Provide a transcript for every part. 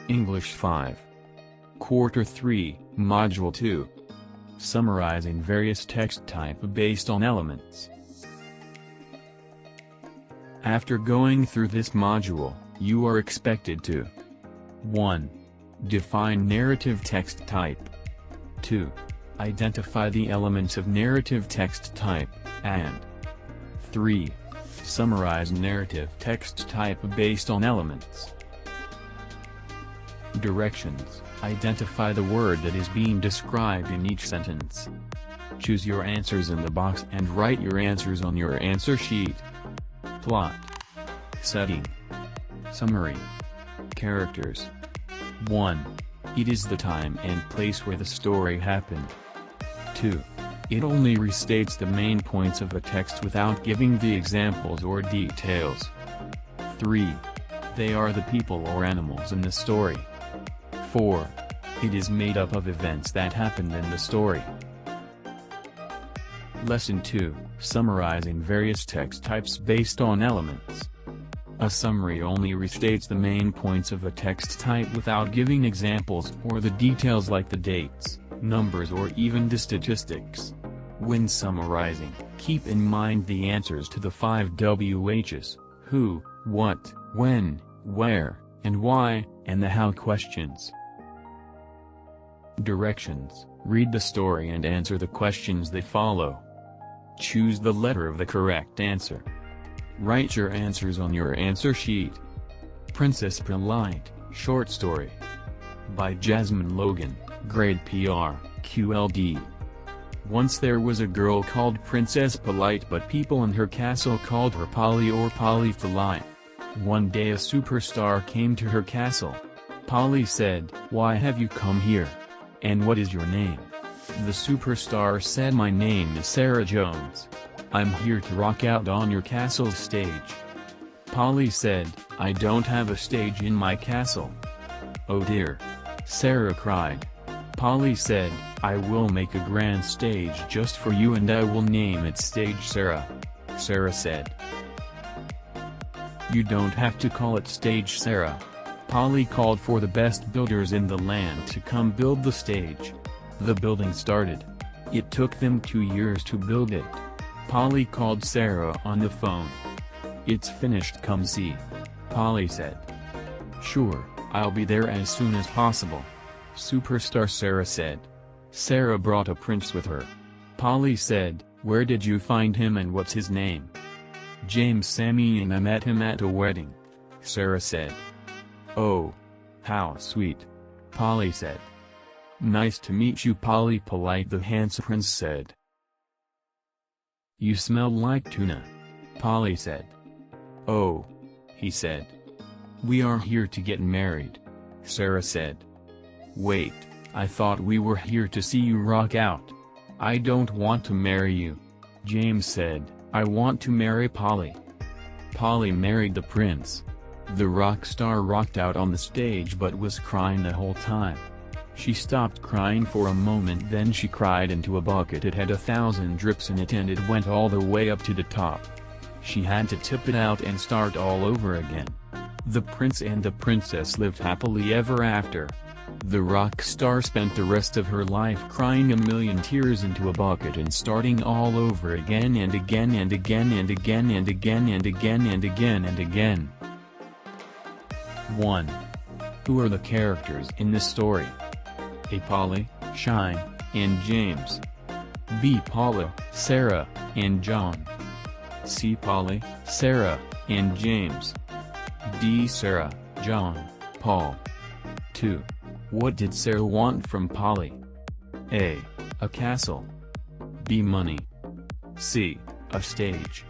English 5. Quarter 3, Module 2. Summarizing various text type based on elements. After going through this module, you are expected to 1. Define narrative text type. 2. Identify the elements of narrative text type, and 3. Summarize narrative text type based on elements. Directions: identify the word that is being described in each sentence. Choose your answers in the box and write your answers on your answer sheet. Plot. Setting. Summary. Characters. 1. It is the time and place where the story happened. 2. It only restates the main points of a text without giving the examples or details. 3. They are the people or animals in the story. 4. It is made up of events that happened in the story. Lesson 2, Summarizing various text types based on elements. A summary only restates the main points of a text type without giving examples or the details like the dates, numbers or even the statistics. When summarizing, keep in mind the answers to the 5 WHs, who, what, when, where, and why, and the how questions. Directions: read the story and answer the questions that follow. Choose the letter of the correct answer. Write your answers on your answer sheet. Princess Polite, short story. By Jasmine Logan, grade PR, QLD. Once there was a girl called Princess Polite, but people in her castle called her Polly or Polly Polite. One day a superstar came to her castle. Polly said, "Why have you come here? And what is your name?" The superstar said, "My name is Sarah Jones. I'm here to rock out on your castle's stage." Polly said, "I don't have a stage in my castle." "Oh dear," Sarah cried. Polly said, "I will make a grand stage just for you and I will name it Stage Sarah." Sarah said, "You don't have to call it Stage Sarah." Polly called for the best builders in the land to come build the stage. The building started. It took them 2 years to build it. Polly called Sarah on the phone. "It's finished, come see." Polly said. "Sure, I'll be there as soon as possible." Superstar Sarah said. Sarah brought a prince with her. Polly said, "Where did you find him and what's his name?" "James Sammy, and I met him at a wedding." Sarah said. "Oh, how sweet," Polly said. "Nice to meet you, Polly Polite," the handsome prince said. "You smell like tuna," Polly said. "Oh," he said. "We are here to get married," Sarah said. "Wait, I thought we were here to see you rock out." "I don't want to marry you," James said. "I want to marry Polly." Polly married the prince. The rock star rocked out on the stage but was crying the whole time. She stopped crying for a moment, then she cried into a bucket. It had 1,000 drips in it and it went all the way up to the top. She had to tip it out and start all over again. The prince and the princess lived happily ever after. The rock star spent the rest of her life crying a million tears into a bucket and starting all over again and again and again and again and again and again and again and again. 1. Who are the characters in this story? A. Polly, Shine, and James. B. Paula, Sarah, and John. C. Polly, Sarah, and James. D. Sarah, John, Paul. 2. What did Sarah want from Polly? A. A castle. B. Money. C. A stage.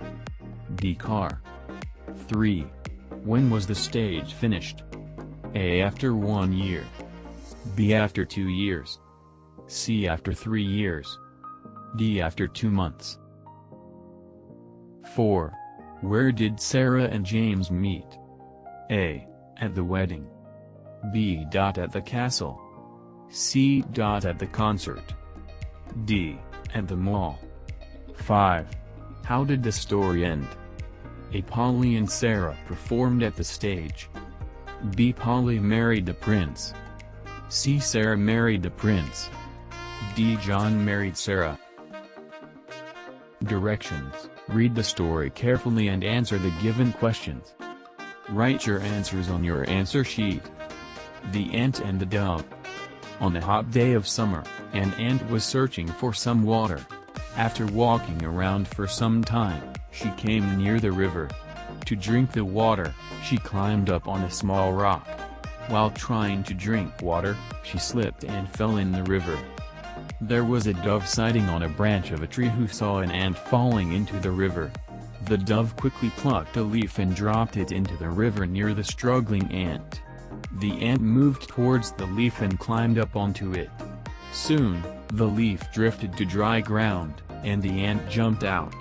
D. Car. 3. When was the stage finished? A. After 1 year. B. After 2 years. C. After 3 years. D. After 2 months. 4. Where did Sarah and James meet? A. At the wedding. B. At the castle. C. At the concert. D. At the mall. 5. How did the story end? A. Polly and Sarah performed at the stage. B. Polly married the prince. C. Sarah married the prince. D. John married Sarah. Directions: read the story carefully and answer the given questions. Write your answers on your answer sheet. The Ant and the Dove. On a hot day of summer, an ant was searching for some water. After walking around for some time, she came near the river. To drink the water, she climbed up on a small rock. While trying to drink water, she slipped and fell in the river. There was a dove sitting on a branch of a tree who saw an ant falling into the river. The dove quickly plucked a leaf and dropped it into the river near the struggling ant. The ant moved towards the leaf and climbed up onto it. Soon, the leaf drifted to dry ground, and the ant jumped out.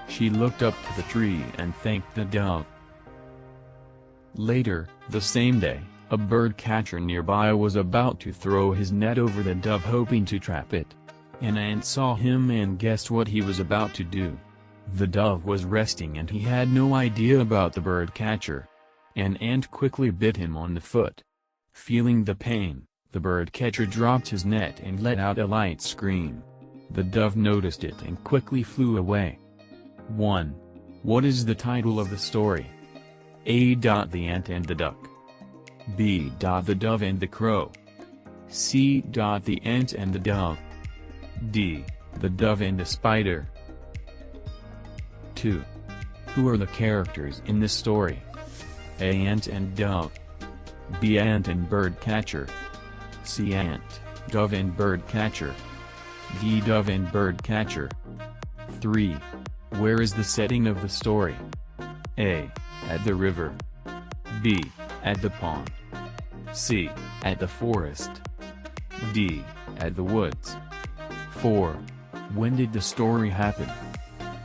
She looked up to the tree and thanked the dove. Later, the same day, a bird catcher nearby was about to throw his net over the dove hoping to trap it. An ant saw him and guessed what he was about to do. The dove was resting and he had no idea about the bird catcher. An ant quickly bit him on the foot. Feeling the pain, the bird catcher dropped his net and let out a light scream. The dove noticed it and quickly flew away. 1. What is the title of the story? A. The Ant and the Duck. B. The Dove and the Crow. C. The Ant and the Dove. D. The Dove and the Spider. 2. Who are the characters in this story? A. Ant and Dove. B. Ant and Bird Catcher. C. Ant, Dove and Bird Catcher. D. Dove and Bird Catcher. 3. Where is the setting of the story? A. At the river. B. At the pond. C. At the forest. D. At the woods. 4. When did the story happen?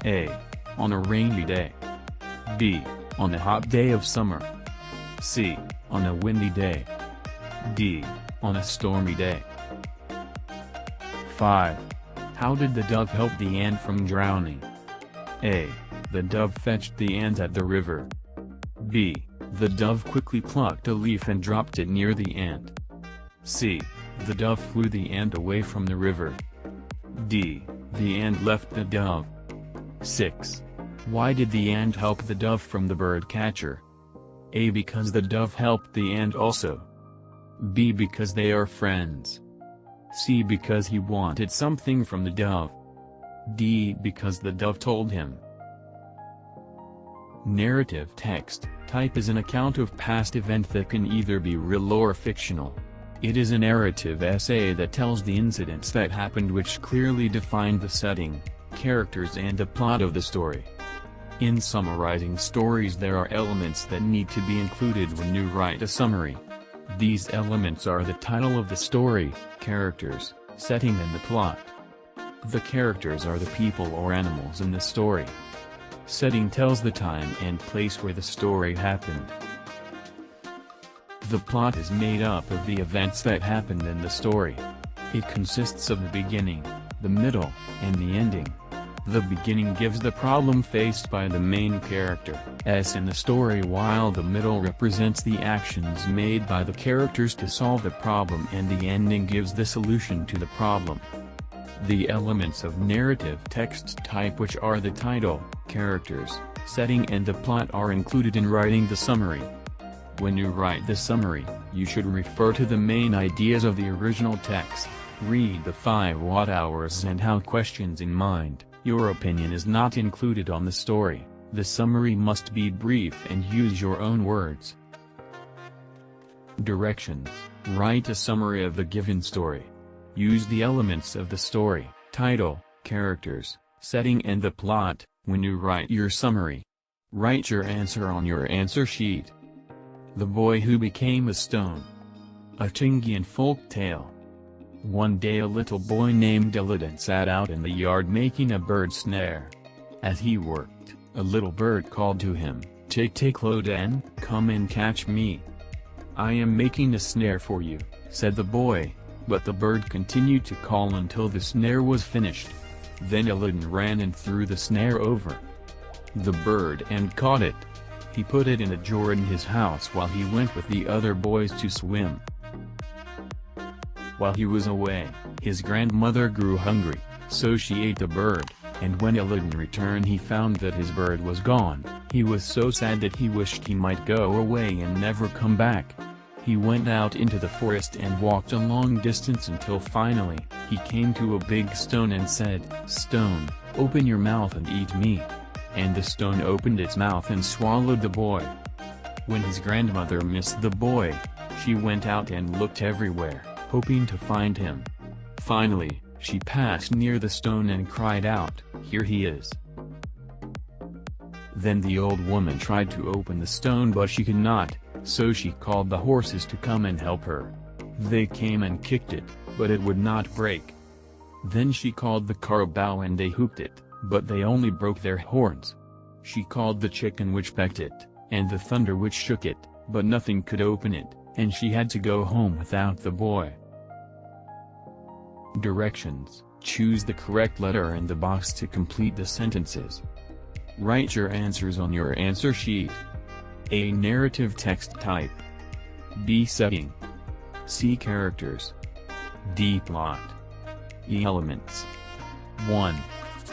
A. On a rainy day. B. On a hot day of summer. C. On a windy day. D. On a stormy day. 5. How did the dove help the ant from drowning? A. The dove fetched the ant at the river. B. The dove quickly plucked a leaf and dropped it near the ant. C. The dove flew the ant away from the river. D. The ant left the dove. 6. Why did the ant help the dove from the bird catcher? A. Because the dove helped the ant also. B. Because they are friends. C. Because he wanted something from the dove. D. Because the dove told him. Narrative text type is an account of past event that can either be real or fictional. It is a narrative essay that tells the incidents that happened which clearly define the setting, characters and the plot of the story. In summarizing stories there are elements that need to be included when you write a summary. These elements are the title of the story, characters, setting and the plot. The characters are the people or animals in the story. Setting tells the time and place where the story happened. The plot is made up of the events that happened in the story. It consists of the beginning, the middle, and the ending. The beginning gives the problem faced by the main character, S in the story, while the middle represents the actions made by the characters to solve the problem, and the ending gives the solution to the problem. The elements of narrative text type, which are the title, characters, setting and the plot, are included in writing the summary. When you write the summary, you should refer to the main ideas of the original text, read the 5 what hours and how questions in mind. Your opinion is not included on the story. The summary must be brief and use your own words. Directions: write a summary of the given story. Use the elements of the story, title, characters, setting and the plot, when you write your summary. Write your answer on your answer sheet. The Boy Who Became a Stone. A Chingian folk tale. One day a little boy named Illidan sat out in the yard making a bird snare. As he worked, a little bird called to him, "Tik Loden, come and catch me." "I am making a snare for you," said the boy, but the bird continued to call until the snare was finished. Then Illidan ran and threw the snare over the bird and caught it. He put it in a jar in his house while he went with the other boys to swim. While he was away, his grandmother grew hungry, so she ate the bird, and when Aladdin returned he found that his bird was gone. He was so sad that he wished he might go away and never come back. He went out into the forest and walked a long distance until finally, he came to a big stone and said, "Stone, open your mouth and eat me." And the stone opened its mouth and swallowed the boy. When his grandmother missed the boy, she went out and looked everywhere, hoping to find him. Finally, she passed near the stone and cried out, "Here he is." Then the old woman tried to open the stone but she could not, so she called the horses to come and help her. They came and kicked it, but it would not break. Then she called the carabao and they hooped it, but they only broke their horns. She called the chicken which pecked it, and the thunder which shook it, but nothing could open it, and she had to go home without the boy. Directions: choose the correct letter in the box to complete the sentences. Write your answers on your answer sheet. A. Narrative text type. B. Setting. C. Characters. D. Plot. E. Elements. 1.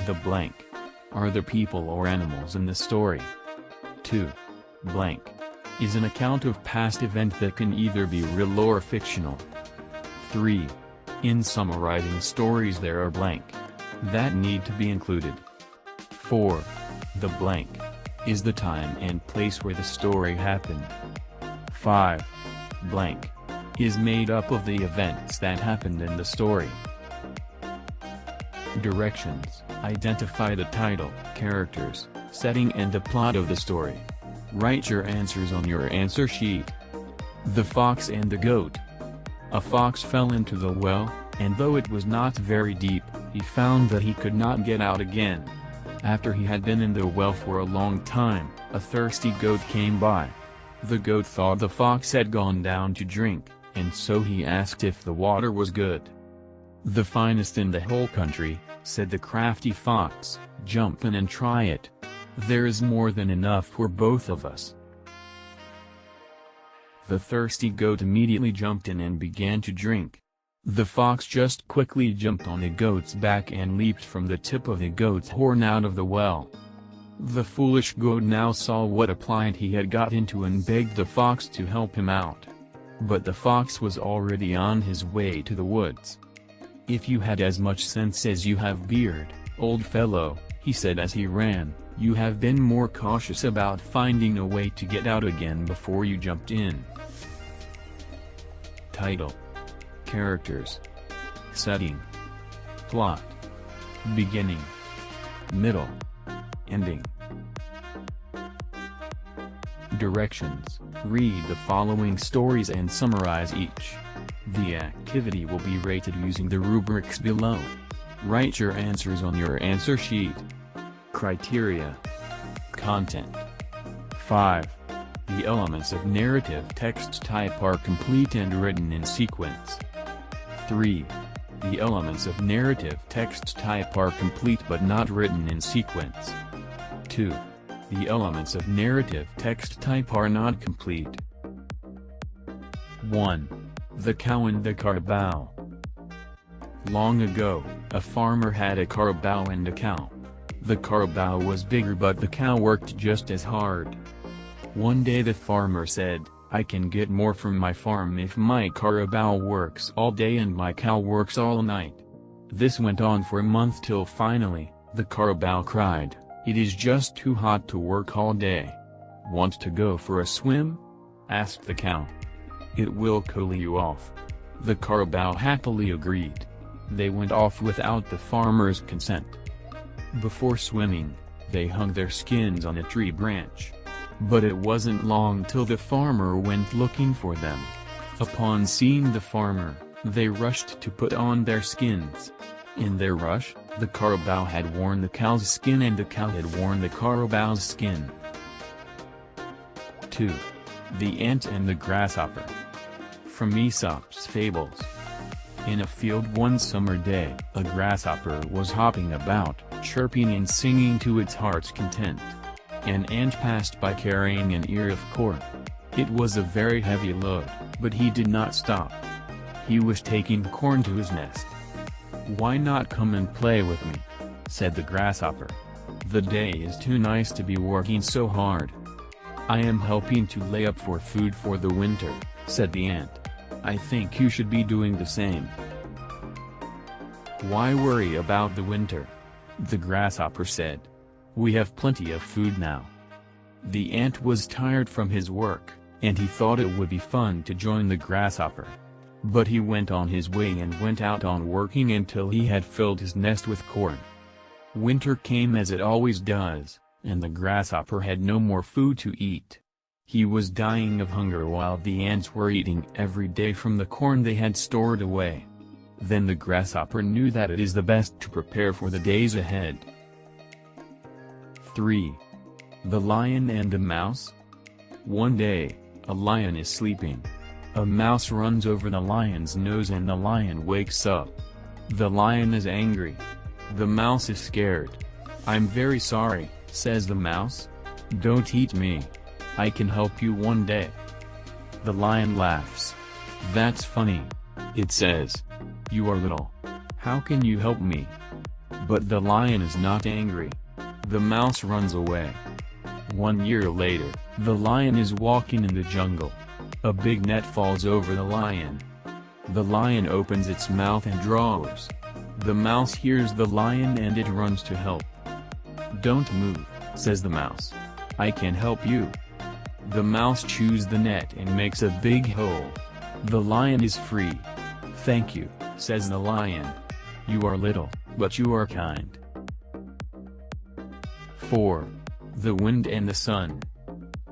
The blank. Are there people or animals in the story? 2. Blank. Is an account of past event that can either be real or fictional. 3. In summarizing stories there are blank that need to be included. 4. The blank is the time and place where the story happened. 5. Blank is made up of the events that happened in the story. Directions: identify the title, characters, setting and the plot of the story. Write your answers on your answer sheet. The fox and the goat. A fox fell into the well, and though it was not very deep, he found that he could not get out again. After he had been in the well for a long time, a thirsty goat came by. The goat thought the fox had gone down to drink, and so he asked if the water was good. "The finest in the whole country," said the crafty fox, "jump in and try it. There is more than enough for both of us." The thirsty goat immediately jumped in and began to drink. The fox just quickly jumped on the goat's back and leaped from the tip of the goat's horn out of the well. The foolish goat now saw what a plight he had got into and begged the fox to help him out. But the fox was already on his way to the woods. "If you had as much sense as you have beard, old fellow," he said as he ran, "you have been more cautious about finding a way to get out again before you jumped in." Title. Characters. Setting. Plot. Beginning. Middle. Ending. Directions: read the following stories and summarize each. The activity will be rated using the rubrics below. Write your answers on your answer sheet. Criteria. Content. 5. The elements of narrative text type are complete and written in sequence. 3. The elements of narrative text type are complete but not written in sequence. 2. The elements of narrative text type are not complete. 1. The cow and the carabao. Long ago, a farmer had a carabao and a cow. The carabao was bigger but the cow worked just as hard. One day the farmer said, "I can get more from my farm if my carabao works all day and my cow works all night." This went on for a month till finally, the carabao cried, "It is just too hot to work all day. Want to go for a swim?" asked the cow. "It will cool you off." The carabao happily agreed. They went off without the farmer's consent. Before swimming, they hung their skins on a tree branch. But it wasn't long till the farmer went looking for them. Upon seeing the farmer, they rushed to put on their skins. In their rush, the carabao had worn the cow's skin and the cow had worn the carabao's skin. 2. The Ant and the Grasshopper. From Aesop's Fables. In a field one summer day, a grasshopper was hopping about, chirping and singing to its heart's content. An ant passed by carrying an ear of corn. It was a very heavy load, but he did not stop. He was taking corn to his nest. "Why not come and play with me?" said the grasshopper. "The day is too nice to be working so hard." "I am helping to lay up for food for the winter," said the ant. "I think you should be doing the same." "Why worry about the winter?" the grasshopper said. "We have plenty of food now." The ant was tired from his work, and he thought it would be fun to join the grasshopper. But he went on his way and went out on working until he had filled his nest with corn. Winter came as it always does, and the grasshopper had no more food to eat. He was dying of hunger while the ants were eating every day from the corn they had stored away. Then the grasshopper knew that it is the best to prepare for the days ahead. 3. The Lion and the Mouse. One day, a lion is sleeping. A mouse runs over the lion's nose and the lion wakes up. The lion is angry. The mouse is scared. "I'm very sorry," says the mouse. "Don't eat me. I can help you one day." The lion laughs. "That's funny," it says. "You are little. How can you help me?" But the lion is not angry. The mouse runs away. 1 year later, the lion is walking in the jungle. A big net falls over the lion. The lion opens its mouth and roars. The mouse hears the lion and it runs to help. "Don't move," says the mouse. "I can help you." The mouse chews the net and makes a big hole. The lion is free. "Thank you," says the lion. "You are little, but you are kind." 4. The Wind and the Sun.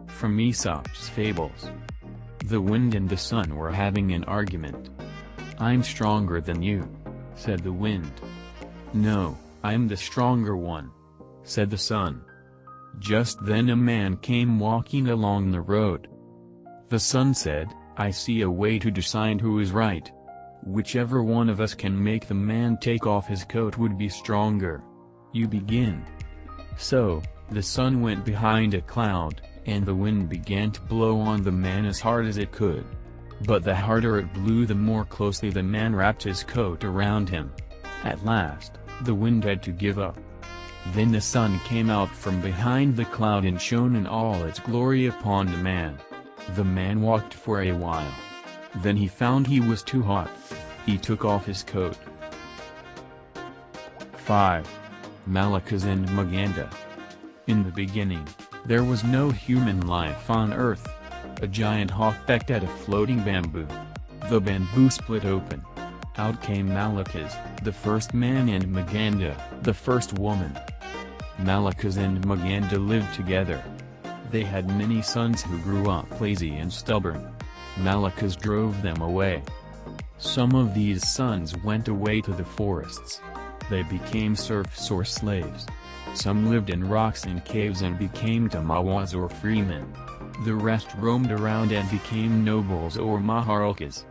From Aesop's Fables. The wind and the sun were having an argument. "I'm stronger than you," said the wind. "No, I'm the stronger one," said the sun. Just then a man came walking along the road. The sun said, "I see a way to decide who is right. Whichever one of us can make the man take off his coat would be stronger. You begin." So, the sun went behind a cloud, and the wind began to blow on the man as hard as it could. But the harder it blew, the more closely the man wrapped his coat around him. At last, the wind had to give up. Then the sun came out from behind the cloud and shone in all its glory upon the man. The man walked for a while. Then he found he was too hot. He took off his coat. 5. Malachas and Maganda. In the beginning, there was no human life on earth. A giant hawk pecked at a floating bamboo. The bamboo split open. Out came Malachas, the first man, and Maganda, the first woman. Malachas and Maganda lived together. They had many sons who grew up lazy and stubborn. Malachas drove them away. Some of these sons went away to the forests. They became serfs or slaves. Some lived in rocks and caves and became tamawas or freemen. The rest roamed around and became nobles or maharalkas.